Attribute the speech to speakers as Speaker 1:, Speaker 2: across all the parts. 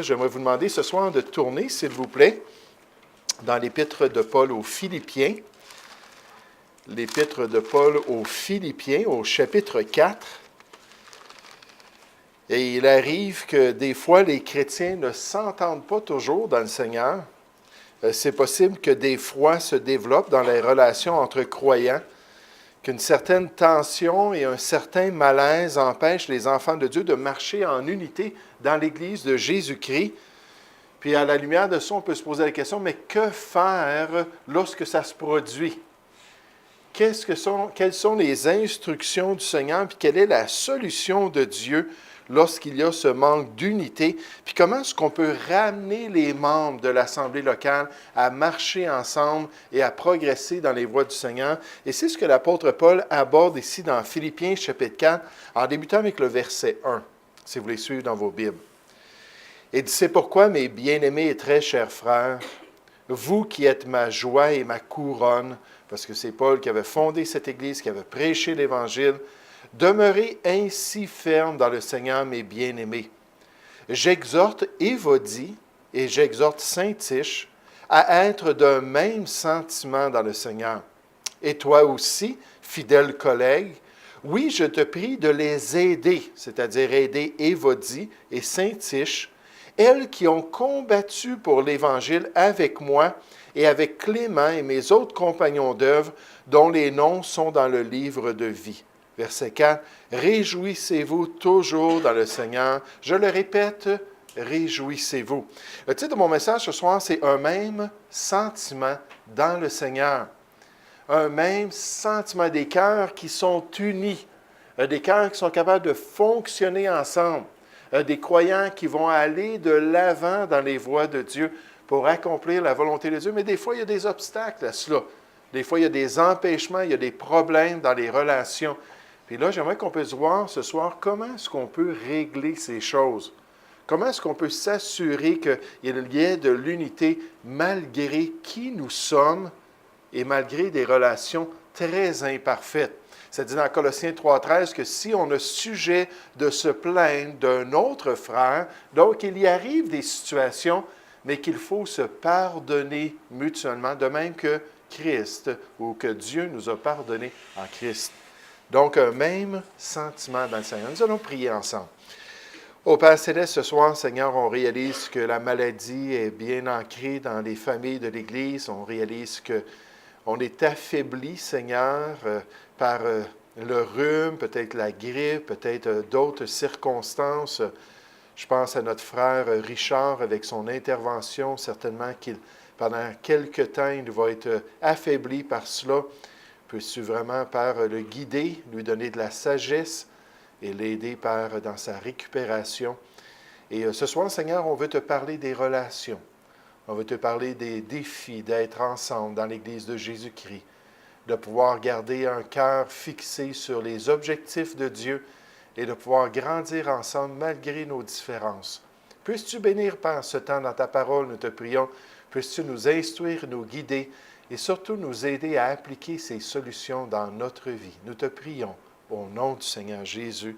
Speaker 1: J'aimerais vous demander ce soir de tourner, s'il vous plaît, dans l'épître de Paul aux Philippiens. L'épître de Paul aux Philippiens, au chapitre 4. Et il arrive que des fois, les chrétiens ne s'entendent pas toujours dans le Seigneur. C'est possible que des fois se développent dans les relations entre croyants, qu'une certaine tension et un certain malaise empêchent les enfants de Dieu de marcher en unité dans l'Église de Jésus-Christ. Puis à la lumière de ça, on peut se poser la question, mais que faire lorsque ça se produit? Quelles sont les instructions du Seigneur, puis quelle est la solution de Dieu lorsqu'il y a ce manque d'unité? Puis comment est-ce qu'on peut ramener les membres de l'Assemblée locale à marcher ensemble et à progresser dans les voies du Seigneur? Et c'est ce que l'apôtre Paul aborde ici dans Philippiens chapitre 4, en débutant avec le verset 1, si vous voulez suivre dans vos Bibles. Il dit, « C'est pourquoi, mes bien-aimés et très chers frères, vous qui êtes ma joie et ma couronne, parce que c'est Paul qui avait fondé cette Église, qui avait prêché l'Évangile, demeurez ainsi fermes dans le Seigneur, mes bien-aimés. J'exhorte Évodie et j'exhorte Syntyche à être d'un même sentiment dans le Seigneur. Et toi aussi, fidèle collègue, oui, je te prie de les aider, c'est-à-dire aider Évodie et Syntyche, elles qui ont combattu pour l'Évangile avec moi et avec Clément et mes autres compagnons d'œuvre, dont les noms sont dans le livre de vie. » Verset 4, « Réjouissez-vous toujours dans le Seigneur. » Je le répète, réjouissez-vous. Le titre de mon message ce soir, c'est « Un même sentiment dans le Seigneur ». Un même sentiment, des cœurs qui sont unis, des cœurs qui sont capables de fonctionner ensemble, des croyants qui vont aller de l'avant dans les voies de Dieu pour accomplir la volonté de Dieu. Mais des fois, il y a des obstacles à cela. Des fois, il y a des empêchements, il y a des problèmes dans les relations. Puis là, j'aimerais qu'on puisse voir ce soir comment est-ce qu'on peut régler ces choses. Comment est-ce qu'on peut s'assurer qu'il y ait de l'unité malgré qui nous sommes et malgré des relations très imparfaites. Ça dit dans Colossiens 3,13 que si on a sujet de se plaindre d'un autre frère, donc il y arrive des situations, mais qu'il faut se pardonner mutuellement, de même que Christ ou que Dieu nous a pardonné en Christ. Donc, un même sentiment dans le Seigneur. Nous allons prier ensemble. Au Père Céleste, ce soir, Seigneur, on réalise que la maladie est bien ancrée dans les familles de l'Église. On réalise qu'on est affaibli, Seigneur, par le rhume, peut-être la grippe, peut-être d'autres circonstances. Je pense à notre frère Richard avec son intervention. Certainement qu'il, pendant quelque temps, il va être affaibli par cela. Peux-tu vraiment, Père, le guider, lui donner de la sagesse et l'aider, Père, dans sa récupération. Et ce soir, Seigneur, on veut te parler des relations. On veut te parler des défis d'être ensemble dans l'Église de Jésus-Christ, de pouvoir garder un cœur fixé sur les objectifs de Dieu et de pouvoir grandir ensemble malgré nos différences. Puisses-tu bénir, Père, ce temps dans ta parole, nous te prions. Puisses-tu nous instruire, nous guider et surtout nous aider à appliquer ces solutions dans notre vie. Nous te prions au nom du Seigneur Jésus.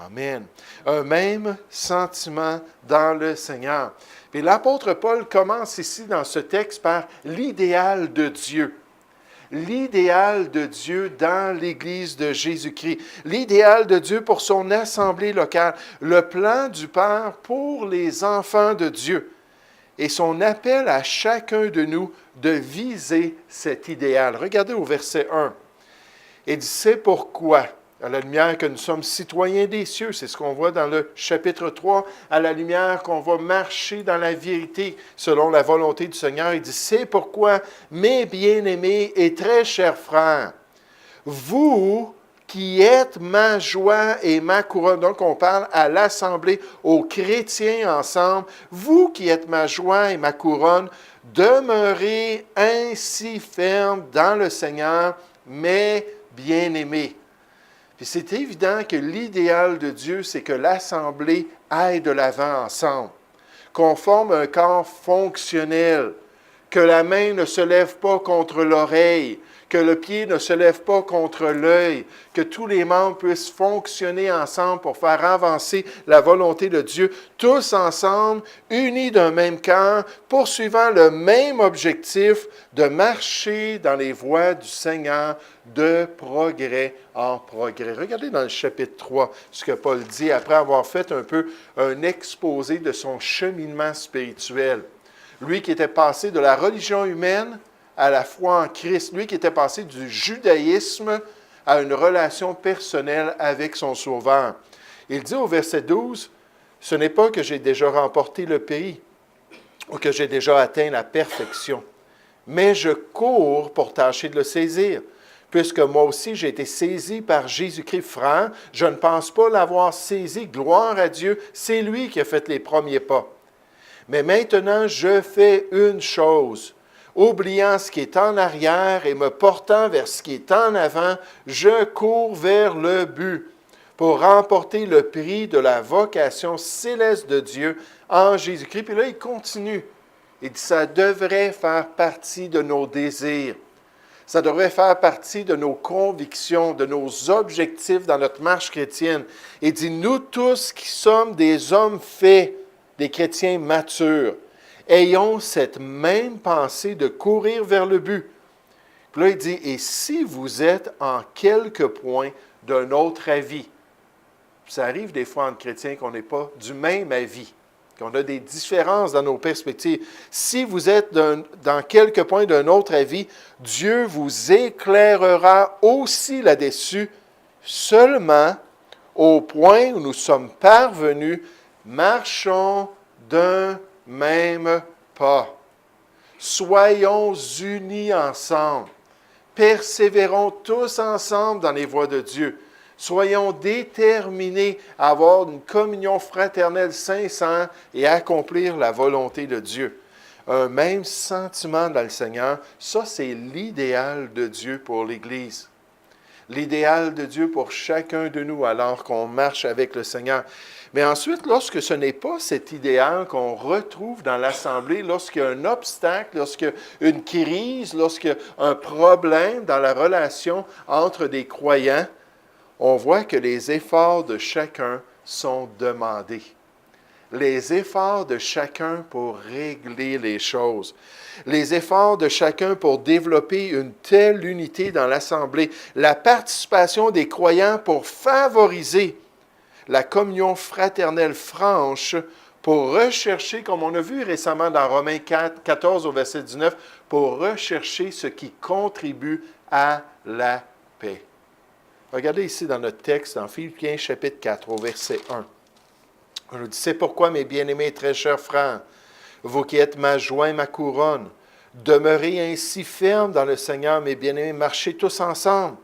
Speaker 1: Amen. Un même sentiment dans le Seigneur. Puis l'apôtre Paul commence ici dans ce texte par l'idéal de Dieu. L'idéal de Dieu dans l'Église de Jésus-Christ. L'idéal de Dieu pour son assemblée locale. Le plan du Père pour les enfants de Dieu. Et son appel à chacun de nous de viser cet idéal. Regardez au verset 1. Il dit, c'est pourquoi, à la lumière que nous sommes citoyens des cieux, c'est ce qu'on voit dans le chapitre 3, à la lumière qu'on va marcher dans la vérité selon la volonté du Seigneur. Il dit, c'est pourquoi, mes bien-aimés et très chers frères, vous qui êtes ma joie et ma couronne. Donc, on parle à l'Assemblée, aux chrétiens ensemble. Vous qui êtes ma joie et ma couronne, demeurez ainsi fermes dans le Seigneur, mes bien-aimés. Puis c'est évident que l'idéal de Dieu, c'est que l'Assemblée aille de l'avant ensemble, qu'on forme un corps fonctionnel, que la main ne se lève pas contre l'oreille, que le pied ne se lève pas contre l'œil, que tous les membres puissent fonctionner ensemble pour faire avancer la volonté de Dieu, tous ensemble, unis d'un même cœur, poursuivant le même objectif de marcher dans les voies du Seigneur de progrès en progrès. Regardez dans le chapitre 3 ce que Paul dit après avoir fait un peu un exposé de son cheminement spirituel. Lui qui était passé de la religion humaine à la foi en Christ, lui qui était passé du judaïsme à une relation personnelle avec son Sauveur. Il dit au verset 12, « Ce n'est pas que j'ai déjà remporté le pays ou que j'ai déjà atteint la perfection, mais je cours pour tâcher de le saisir. Puisque moi aussi j'ai été saisi par Jésus-Christ, frère, je ne pense pas l'avoir saisi. Gloire à Dieu, c'est lui qui a fait les premiers pas. Mais maintenant, je fais une chose. Oubliant ce qui est en arrière et me portant vers ce qui est en avant, je cours vers le but pour remporter le prix de la vocation céleste de Dieu en Jésus-Christ. » Puis là, il continue. Il dit, ça devrait faire partie de nos désirs. Ça devrait faire partie de nos convictions, de nos objectifs dans notre marche chrétienne. Il dit, nous tous qui sommes des hommes faits, des chrétiens matures, ayons cette même pensée de courir vers le but. Puis là, il dit, et si vous êtes en quelque point d'un autre avis, ça arrive des fois entre chrétiens qu'on n'est pas du même avis, qu'on a des différences dans nos perspectives. Si vous êtes dans quelque point d'un autre avis, Dieu vous éclairera aussi là-dessus, seulement au point où nous sommes parvenus, marchons d'un même pas. Soyons unis ensemble. Persévérons tous ensemble dans les voies de Dieu. Soyons déterminés à avoir une communion fraternelle sincère et à accomplir la volonté de Dieu. Un même sentiment dans le Seigneur, ça c'est l'idéal de Dieu pour l'Église. L'idéal de Dieu pour chacun de nous alors qu'on marche avec le Seigneur. Mais ensuite, lorsque ce n'est pas cet idéal qu'on retrouve dans l'Assemblée, lorsqu'il y a un obstacle, lorsqu'il y a une crise, lorsqu'il y a un problème dans la relation entre des croyants, on voit que les efforts de chacun sont demandés. Les efforts de chacun pour régler les choses. Les efforts de chacun pour développer une telle unité dans l'Assemblée. La participation des croyants pour favoriser la communion fraternelle franche, pour rechercher, comme on a vu récemment dans Romains 14 au verset 19, pour rechercher ce qui contribue à la paix. Regardez ici dans notre texte, dans Philippiens chapitre 4, au verset 1. On nous dit, « C'est pourquoi, mes bien-aimés et très chers frères, vous qui êtes ma joie et ma couronne, demeurez ainsi fermes dans le Seigneur, mes bien-aimés, marchez tous ensemble.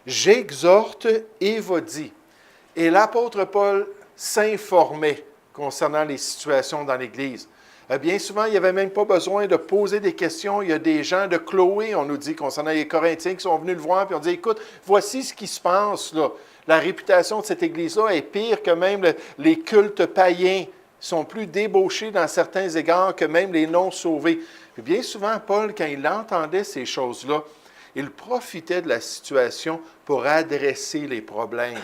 Speaker 1: J'exhorte Évodie. » Et l'apôtre Paul s'informait concernant les situations dans l'Église. Bien souvent, il n'y avait même pas besoin de poser des questions. Il y a des gens de Chloé, on nous dit, concernant les Corinthiens, qui sont venus le voir, puis on dit, écoute, voici ce qui se passe là. La réputation de cette Église-là est pire que même les cultes païens. Ils sont plus débauchés dans certains égards que même les non-sauvés. Puis bien souvent, Paul, quand il entendait ces choses-là, il profitait de la situation pour adresser les problèmes,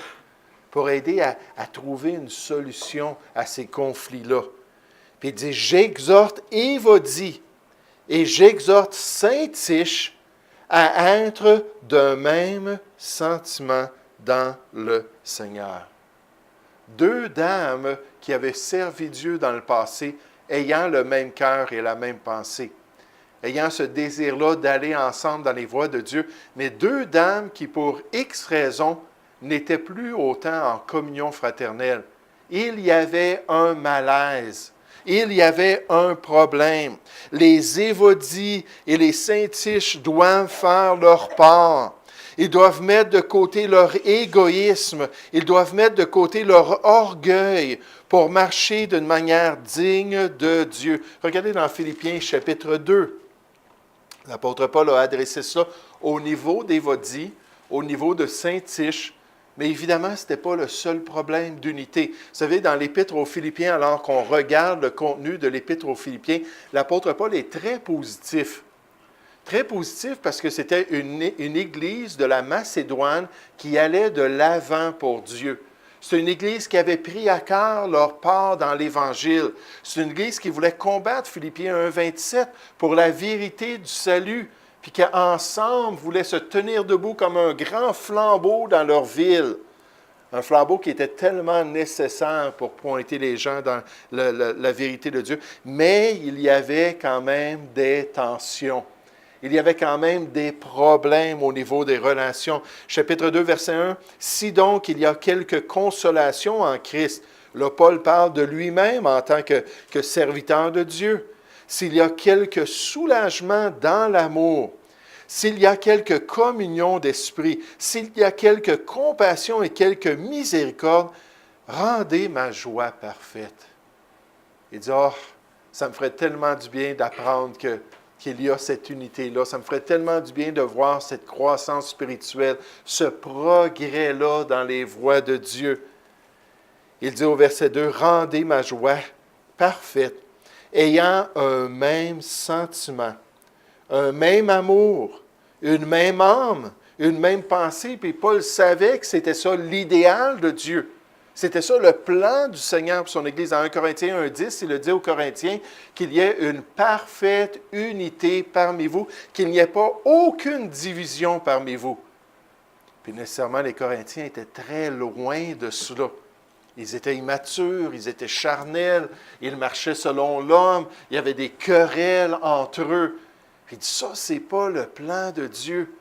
Speaker 1: pour aider à trouver une solution à ces conflits-là. Puis il dit, j'exhorte Évodie et j'exhorte Syntyche à être d'un même sentiment dans le Seigneur. Deux dames qui avaient servi Dieu dans le passé, ayant le même cœur et la même pensée, ayant ce désir-là d'aller ensemble dans les voies de Dieu, mais deux dames qui, pour X raisons, n'étaient plus autant en communion fraternelle. Il y avait un malaise. Il y avait un problème. Les Évodies et les Syntyches doivent faire leur part. Ils doivent mettre de côté leur égoïsme. Ils doivent mettre de côté leur orgueil pour marcher d'une manière digne de Dieu. Regardez dans Philippiens chapitre 2. L'apôtre Paul a adressé ça au niveau d'Évodie, au niveau de Syntyche, Mais évidemment, ce n'était pas le seul problème d'unité. Vous savez, dans l'Épître aux Philippiens, alors qu'on regarde le contenu de l'Épître aux Philippiens, l'apôtre Paul est très positif. Très positif parce que c'était une église de la Macédoine qui allait de l'avant pour Dieu. C'est une église qui avait pris à cœur leur part dans l'Évangile. C'est une église qui voulait combattre, Philippiens 1,27, pour la vérité du salut, puis qu'ensemble voulaient se tenir debout comme un grand flambeau dans leur ville. Un flambeau qui était tellement nécessaire pour pointer les gens dans la vérité de Dieu. Mais il y avait quand même des tensions. Il y avait quand même des problèmes au niveau des relations. Chapitre 2, verset 1. « Si donc il y a quelque consolation en Christ », là, Paul parle de lui-même en tant que serviteur de Dieu. « S'il y a quelque soulagement dans l'amour, s'il y a quelque communion d'esprit, s'il y a quelque compassion et quelque miséricorde, rendez ma joie parfaite. » Il dit, « Oh, ça me ferait tellement du bien d'apprendre qu'il y a cette unité-là. Ça me ferait tellement du bien de voir cette croissance spirituelle, ce progrès-là dans les voies de Dieu. » Il dit au verset 2, « Rendez ma joie parfaite, ayant un même sentiment, un même amour, une même âme, une même pensée. » Puis Paul savait que c'était ça l'idéal de Dieu. C'était ça le plan du Seigneur pour son Église. Dans 1 Corinthiens 1,10, il a dit aux Corinthiens qu'il y ait une parfaite unité parmi vous, qu'il n'y ait pas aucune division parmi vous. Puis nécessairement, les Corinthiens étaient très loin de cela. Ils étaient immatures, ils étaient charnels, ils marchaient selon l'homme, il y avait des querelles entre eux. Puis il dit, ça, ce n'est pas le plan de Dieu.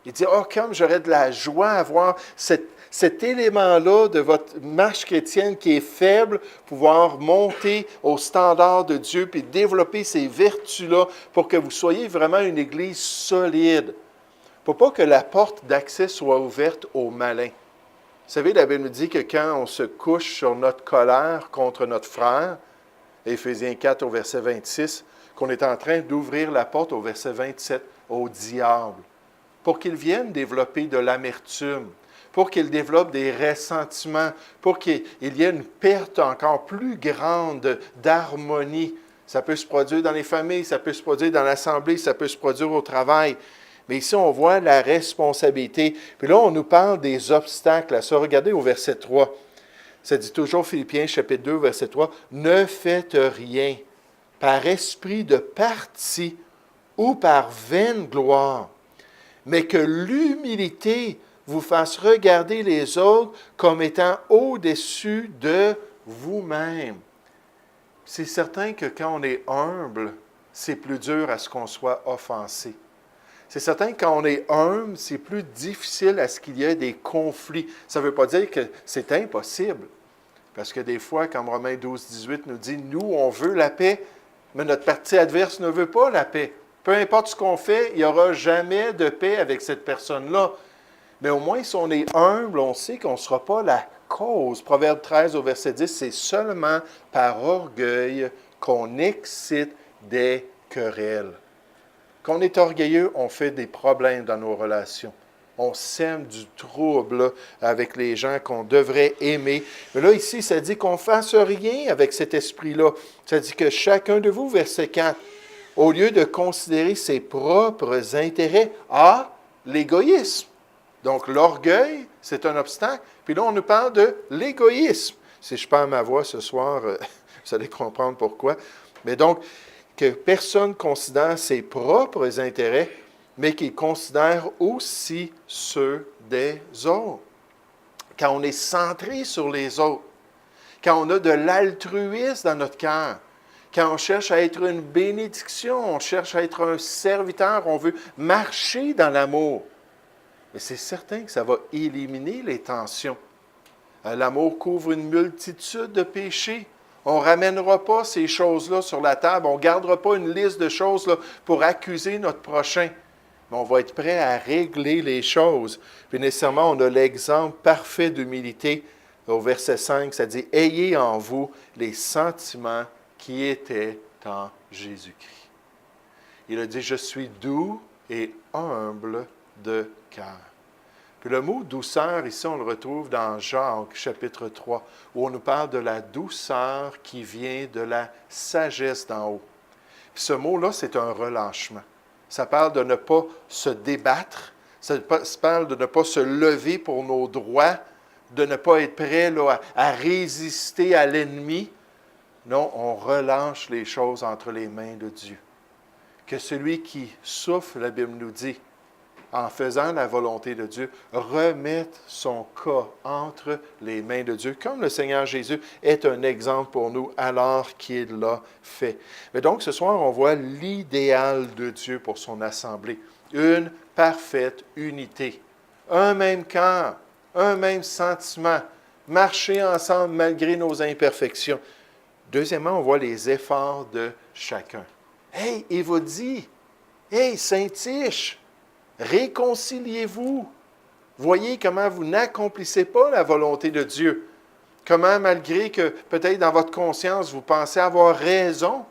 Speaker 1: Il dit, oh, comme j'aurais de la joie à voir cet élément-là de votre marche chrétienne qui est faible, pouvoir monter au standard de Dieu, puis développer ces vertus-là pour que vous soyez vraiment une Église solide. Pour pas que la porte d'accès soit ouverte aux malins. Vous savez, la Bible nous dit que quand on se couche sur notre colère contre notre frère, Éphésiens 4 au verset 26, qu'on est en train d'ouvrir la porte au verset 27 au diable, pour qu'il vienne développer de l'amertume, pour qu'il développe des ressentiments, pour qu'il y ait une perte encore plus grande d'harmonie. Ça peut se produire dans les familles, ça peut se produire dans l'assemblée, ça peut se produire au travail. Mais ici, on voit la responsabilité. Puis là, on nous parle des obstacles. Ça, regardez au verset 3. Ça dit toujours, Philippiens chapitre 2, verset 3, « Ne faites rien par esprit de parti ou par vaine gloire, mais que l'humilité vous fasse regarder les autres comme étant au-dessus de vous-même. » C'est certain que quand on est humble, c'est plus dur à ce qu'on soit offensé. C'est certain que quand on est humble, c'est plus difficile à ce qu'il y ait des conflits. Ça ne veut pas dire que c'est impossible. Parce que des fois, comme Romains 12, 18 nous dit, nous, on veut la paix, mais notre partie adverse ne veut pas la paix. Peu importe ce qu'on fait, il n'y aura jamais de paix avec cette personne-là. Mais au moins, si on est humble, on sait qu'on ne sera pas la cause. Proverbe 13 au verset 10, c'est seulement par orgueil qu'on excite des querelles. Quand on est orgueilleux, on fait des problèmes dans nos relations. On sème du trouble avec les gens qu'on devrait aimer. Mais là, ici, ça dit qu'on ne fasse rien avec cet esprit-là. Ça dit que chacun de vous, verset 4, au lieu de considérer ses propres intérêts, a l'égoïsme. Donc, l'orgueil, c'est un obstacle. Puis là, on nous parle de l'égoïsme. Si je perds ma voix ce soir, vous allez comprendre pourquoi. Mais donc, que personne considère ses propres intérêts, mais qu'il considère aussi ceux des autres. Quand on est centré sur les autres, quand on a de l'altruisme dans notre cœur, quand on cherche à être une bénédiction, on cherche à être un serviteur, on veut marcher dans l'amour. Mais c'est certain que ça va éliminer les tensions. L'amour couvre une multitude de péchés. On ne ramènera pas ces choses-là sur la table. On ne gardera pas une liste de choses là, pour accuser notre prochain. Mais on va être prêt à régler les choses. Puis nécessairement, on a l'exemple parfait d'humilité. Au verset 5, ça dit « Ayez en vous les sentiments qui étaient en Jésus-Christ. » Il a dit « Je suis doux et humble de cœur. » Puis le mot douceur, ici, on le retrouve dans Jacques, chapitre 3, où on nous parle de la douceur qui vient de la sagesse d'en haut. Puis ce mot-là, c'est un relâchement. Ça parle de ne pas se débattre, ça parle de ne pas se lever pour nos droits, de ne pas être prêt là, à résister à l'ennemi. Non, on relâche les choses entre les mains de Dieu. Que celui qui souffre, la Bible nous dit, en faisant la volonté de Dieu, remette son cas entre les mains de Dieu, comme le Seigneur Jésus est un exemple pour nous alors qu'il l'a fait. Mais donc, ce soir, on voit l'idéal de Dieu pour son assemblée. Une parfaite unité. Un même cœur, un même sentiment, marcher ensemble malgré nos imperfections. Deuxièmement, on voit les efforts de chacun. Hey, il vous dit, hey, Saint-Tiche, réconciliez-vous. Voyez comment vous n'accomplissez pas la volonté de Dieu. Comment, malgré que peut-être dans votre conscience, vous pensez avoir raison,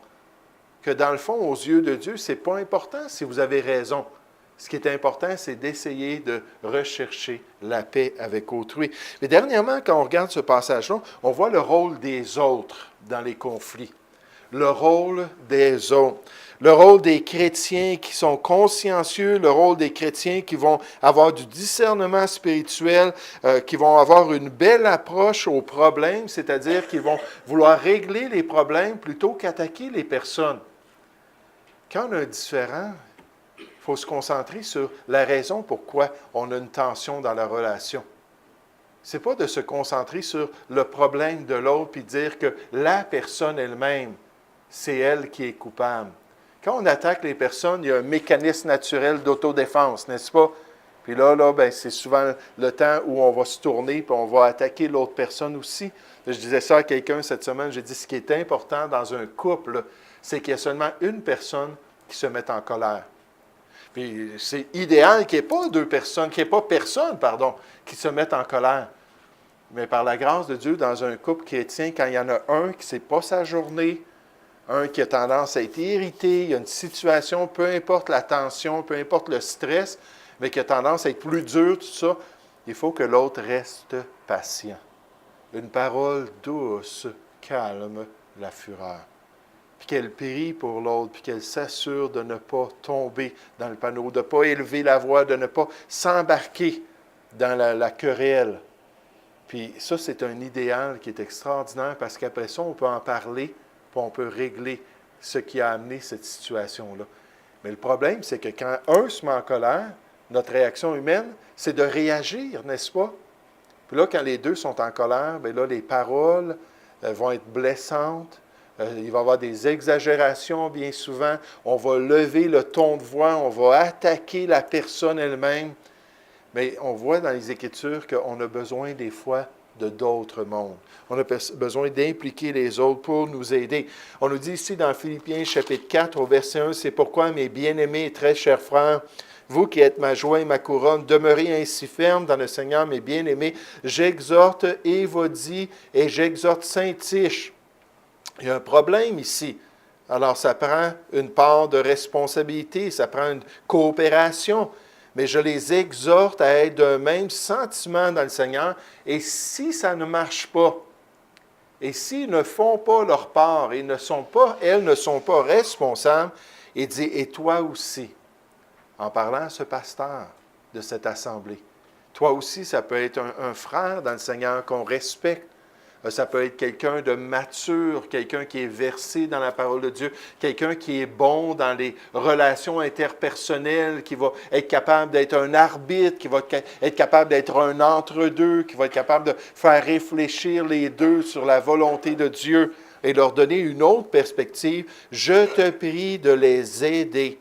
Speaker 1: que dans le fond, aux yeux de Dieu, ce n'est pas important si vous avez raison. Ce qui est important, c'est d'essayer de rechercher la paix avec autrui. Mais dernièrement, quand on regarde ce passage-là, on voit le rôle des autres dans les conflits. Le rôle des autres. Le rôle des chrétiens qui sont consciencieux, le rôle des chrétiens qui vont avoir du discernement spirituel, qui vont avoir une belle approche aux problèmes, c'est-à-dire qu'ils vont vouloir régler les problèmes plutôt qu'attaquer les personnes. Quand on a un différend, il faut se concentrer sur la raison pourquoi on a une tension dans la relation. Ce n'est pas de se concentrer sur le problème de l'autre puis dire que la personne elle-même, c'est elle qui est coupable. Quand on attaque les personnes, il y a un mécanisme naturel d'autodéfense, n'est-ce pas? Puis là, c'est souvent le temps où on va se tourner puis on va attaquer l'autre personne aussi. Je disais ça à quelqu'un cette semaine, j'ai dit, ce qui est important dans un couple, c'est qu'il y a seulement une personne qui se mette en colère. Puis c'est idéal qu'il n'y ait pas deux personnes, qu'il n'y ait pas personne, qui se mette en colère. Mais par la grâce de Dieu, dans un couple chrétien, quand il y en a un qui ne sait pas sa journée, un qui a tendance à être irrité, il y a une situation, peu importe la tension, peu importe le stress, mais qui a tendance à être plus dur, tout ça, il faut que l'autre reste patient. Une parole douce calme la fureur. Puis qu'elle prie pour l'autre, puis qu'elle s'assure de ne pas tomber dans le panneau, de ne pas élever la voix, de ne pas s'embarquer dans la querelle. Puis ça, c'est un idéal qui est extraordinaire parce qu'après ça, on peut en parler, puis on peut régler ce qui a amené cette situation-là. Mais le problème, c'est que quand un se met en colère, notre réaction humaine, c'est de réagir, n'est-ce pas? Puis là, quand les deux sont en colère, bien là, les paroles vont être blessantes. Il va y avoir des exagérations bien souvent. On va lever le ton de voix, on va attaquer la personne elle-même. Mais on voit dans les Écritures qu'on a besoin des fois de d'autres mondes. On a besoin d'impliquer les autres pour nous aider. On nous dit ici dans Philippiens chapitre 4 au verset 1, « C'est pourquoi, mes bien-aimés et très chers frères, vous qui êtes ma joie et ma couronne, demeurez ainsi fermes dans le Seigneur, mes bien-aimés. J'exhorte Évodie et j'exhorte Saint-Tiche. » Il y a un problème ici. Alors, ça prend une part de responsabilité, ça prend une coopération. Mais je les exhorte à être d'un même sentiment dans le Seigneur. Et si ça ne marche pas, et s'ils ne font pas leur part, elles ne sont pas responsables, il dit, et toi aussi, en parlant à ce pasteur de cette assemblée, toi aussi, ça peut être un frère dans le Seigneur qu'on respecte. Ça peut être quelqu'un de mature, quelqu'un qui est versé dans la parole de Dieu, quelqu'un qui est bon dans les relations interpersonnelles, qui va être capable d'être un arbitre, qui va être capable d'être un entre-deux, qui va être capable de faire réfléchir les deux sur la volonté de Dieu et leur donner une autre perspective. Je te prie de les aider,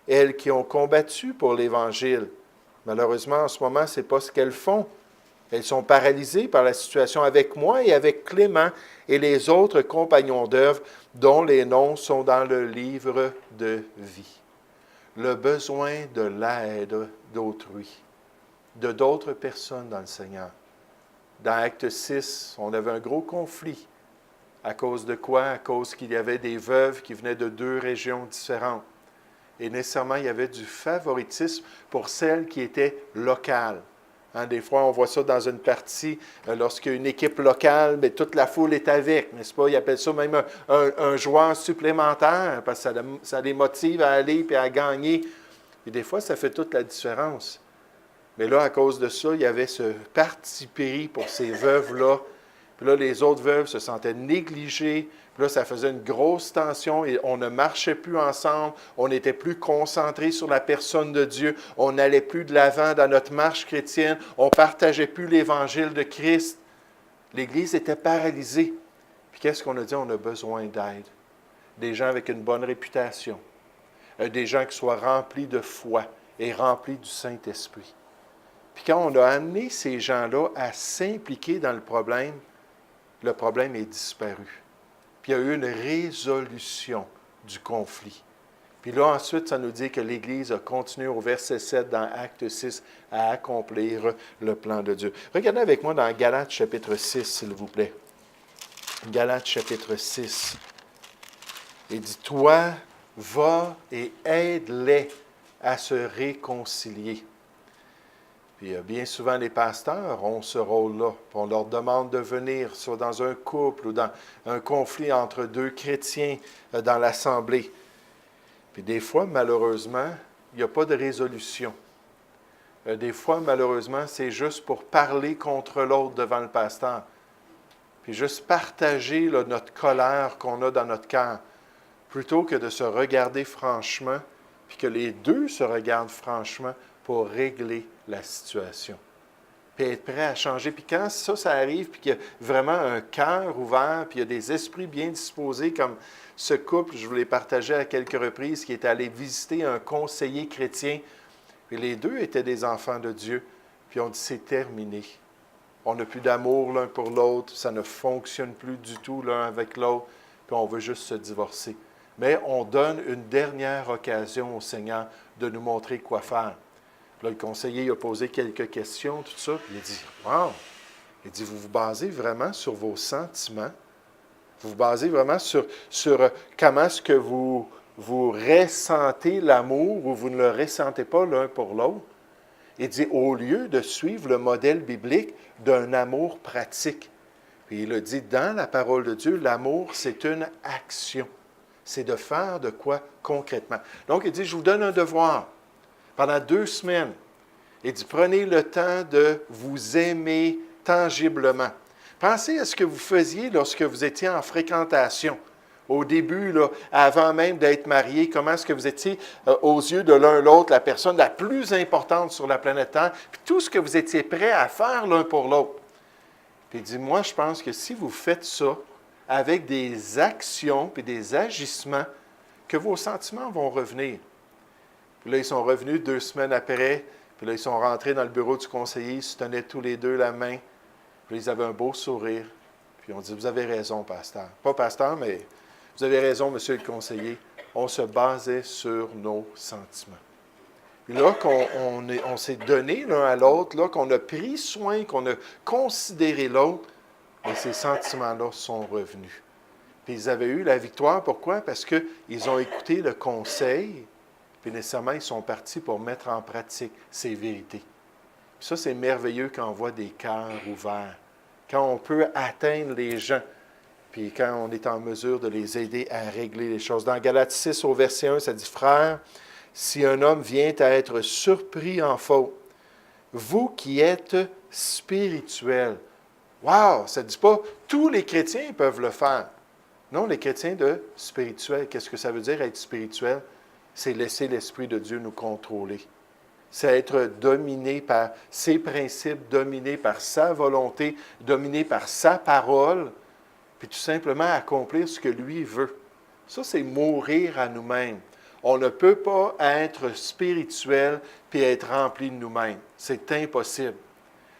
Speaker 1: elles qui ont combattu pour l'Évangile. Malheureusement, en ce moment, ce n'est pas ce qu'elles font. Elles sont paralysées par la situation avec moi et avec Clément et les autres compagnons d'œuvre dont les noms sont dans le livre de vie. Le besoin de l'aide d'autrui, de d'autres personnes dans le Seigneur. Dans Acte 6, on avait un gros conflit. À cause de quoi? À cause qu'il y avait des veuves qui venaient de deux régions différentes. Et nécessairement, il y avait du favoritisme pour celles qui étaient locales. Hein, des fois, on voit ça dans une partie, lorsqu'il y a une équipe locale, mais toute la foule est avec, n'est-ce pas? Ils appellent ça même un joueur supplémentaire, parce que ça les motive à aller et à gagner. Et des fois, ça fait toute la différence. Mais là, à cause de ça, il y avait ce parti pris pour ces veuves-là. Puis là, les autres veuves se sentaient négligées. Puis là, ça faisait une grosse tension et on ne marchait plus ensemble. On n'était plus concentrés sur la personne de Dieu. On n'allait plus de l'avant dans notre marche chrétienne. On ne partageait plus l'Évangile de Christ. L'Église était paralysée. Puis qu'est-ce qu'on a dit? On a besoin d'aide. Des gens avec une bonne réputation. Des gens qui soient remplis de foi et remplis du Saint-Esprit. Puis quand on a amené ces gens-là à s'impliquer dans le problème est disparu. Puis il y a eu une résolution du conflit. Puis là, ensuite, ça nous dit que l'Église a continué au verset 7 dans Acte 6 à accomplir le plan de Dieu. Regardez avec moi dans Galates chapitre 6, s'il vous plaît. Galates chapitre 6. Il dit, « Toi, va et aide-les à se réconcilier. » Puis bien souvent, les pasteurs ont ce rôle-là. On leur demande de venir, soit dans un couple ou dans un conflit entre deux chrétiens dans l'assemblée. Puis des fois, malheureusement, il n'y a pas de résolution. Des fois, malheureusement, c'est juste pour parler contre l'autre devant le pasteur. Puis juste partager là, notre colère qu'on a dans notre cœur, plutôt que de se regarder franchement, puis que les deux se regardent franchement pour régler la situation. Puis être prêt à changer. Puis quand ça arrive, puis qu'il y a vraiment un cœur ouvert, puis il y a des esprits bien disposés, comme ce couple, je vous l'ai partagé à quelques reprises, qui est allé visiter un conseiller chrétien. Puis les deux étaient des enfants de Dieu. Puis on dit, c'est terminé. On n'a plus d'amour l'un pour l'autre. Ça ne fonctionne plus du tout l'un avec l'autre. Puis on veut juste se divorcer. Mais on donne une dernière occasion au Seigneur de nous montrer quoi faire. Là, le conseiller a posé quelques questions, tout ça, puis il a dit, « Wow! » Il dit, « Vous vous basez vraiment sur vos sentiments? Vous vous basez vraiment sur comment est-ce que vous ressentez l'amour ou vous ne le ressentez pas l'un pour l'autre? » Il dit, « Au lieu de suivre le modèle biblique d'un amour pratique. » Puis il a dit, dans la parole de Dieu, l'amour, c'est une action. C'est de faire de quoi concrètement. Donc, il dit, « Je vous donne un devoir. Pendant 2 semaines, il dit, prenez le temps de vous aimer tangiblement. Pensez à ce que vous faisiez lorsque vous étiez en fréquentation. Au début, là, avant même d'être mariés, comment est-ce que vous étiez, aux yeux de l'un l'autre, la personne la plus importante sur la planète Terre, puis tout ce que vous étiez prêts à faire l'un pour l'autre. Puis il dit, moi, je pense que si vous faites ça avec des actions et des agissements, que vos sentiments vont revenir. Puis là, ils sont revenus 2 semaines après. Puis là, ils sont rentrés dans le bureau du conseiller. Ils se tenaient tous les deux la main. Puis là, ils avaient un beau sourire. Puis on dit, vous avez raison, pasteur. Pas pasteur, mais vous avez raison, monsieur le conseiller. On se basait sur nos sentiments. Puis là, on s'est donné l'un à l'autre, là, qu'on a pris soin, qu'on a considéré l'autre, et ces sentiments-là sont revenus. Puis ils avaient eu la victoire. Pourquoi? Parce qu'ils ont écouté le conseil. Puis nécessairement, ils sont partis pour mettre en pratique ces vérités. Puis ça, c'est merveilleux quand on voit des cœurs ouverts, quand on peut atteindre les gens, puis quand on est en mesure de les aider à régler les choses. Dans Galates 6, au verset 1, ça dit, « Frères, si un homme vient à être surpris en faute, vous qui êtes spirituels. » Wow! Ça ne dit pas, tous les chrétiens peuvent le faire. Non, les chrétiens de spirituel, qu'est-ce que ça veut dire être spirituel? C'est laisser l'Esprit de Dieu nous contrôler. C'est être dominé par ses principes, dominé par sa volonté, dominé par sa parole, puis tout simplement accomplir ce que lui veut. Ça, c'est mourir à nous-mêmes. On ne peut pas être spirituel puis être rempli de nous-mêmes. C'est impossible.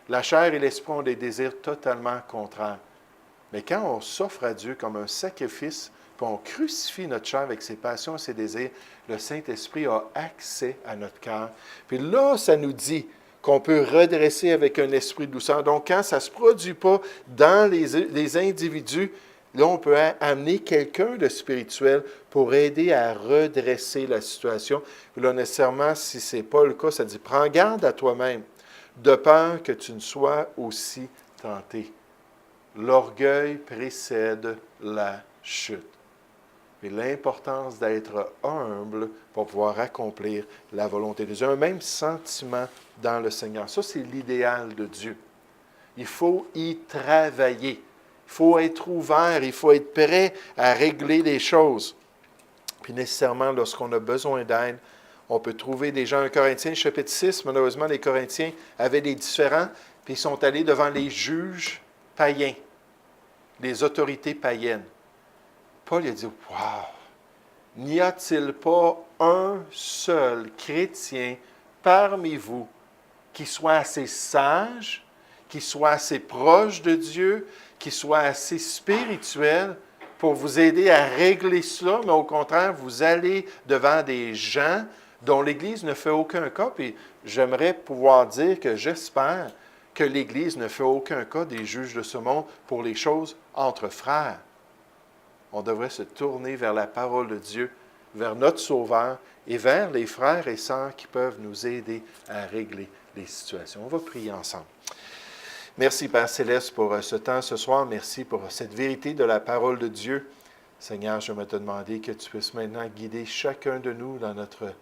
Speaker 1: La chair et l'esprit ont des désirs totalement contraires. Mais quand on s'offre à Dieu comme un sacrifice, puis on crucifie notre chair avec ses passions et ses désirs, le Saint-Esprit a accès à notre cœur. Puis là, ça nous dit qu'on peut redresser avec un esprit de douceur. Donc, quand ça ne se produit pas dans les individus, là, on peut amener quelqu'un de spirituel pour aider à redresser la situation. Puis là, nécessairement, si ce n'est pas le cas, ça dit « Prends garde à toi-même. de peur que tu ne sois aussi tenté. L'orgueil précède la chute. Et l'importance d'être humble pour pouvoir accomplir la volonté de Dieu. Un même sentiment dans le Seigneur. Ça, c'est l'idéal de Dieu. Il faut y travailler. Il faut être ouvert. Il faut être prêt à régler les choses. Puis nécessairement, lorsqu'on a besoin d'aide, on peut trouver des gens. 1 Corinthiens, chapitre 6, malheureusement, les Corinthiens avaient des différends, puis ils sont allés devant les juges païens, les autorités païennes. Paul a dit, « Wow! N'y a-t-il pas un seul chrétien parmi vous qui soit assez sage, qui soit assez proche de Dieu, qui soit assez spirituel pour vous aider à régler cela, mais au contraire, vous allez devant des gens dont l'Église ne fait aucun cas, puis j'aimerais pouvoir dire que j'espère que l'Église ne fait aucun cas des juges de ce monde pour les choses entre frères. On devrait se tourner vers la parole de Dieu, vers notre Sauveur et vers les frères et sœurs qui peuvent nous aider à régler les situations. On va prier ensemble. Merci, Père Céleste, pour ce temps ce soir. Merci pour cette vérité de la parole de Dieu. Seigneur, je vais te demander que tu puisses maintenant guider chacun de nous dans notre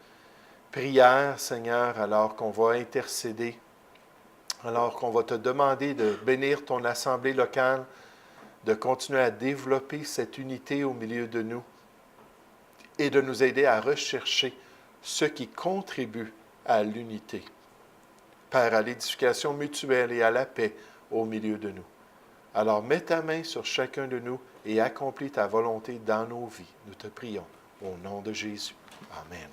Speaker 1: prière, Seigneur, alors qu'on va intercéder, alors qu'on va te demander de bénir ton assemblée locale, de continuer à développer cette unité au milieu de nous et de nous aider à rechercher ce qui contribue à l'unité. Père, à l'édification mutuelle et à la paix au milieu de nous. Alors, mets ta main sur chacun de nous et accomplis ta volonté dans nos vies. Nous te prions au nom de Jésus. Amen.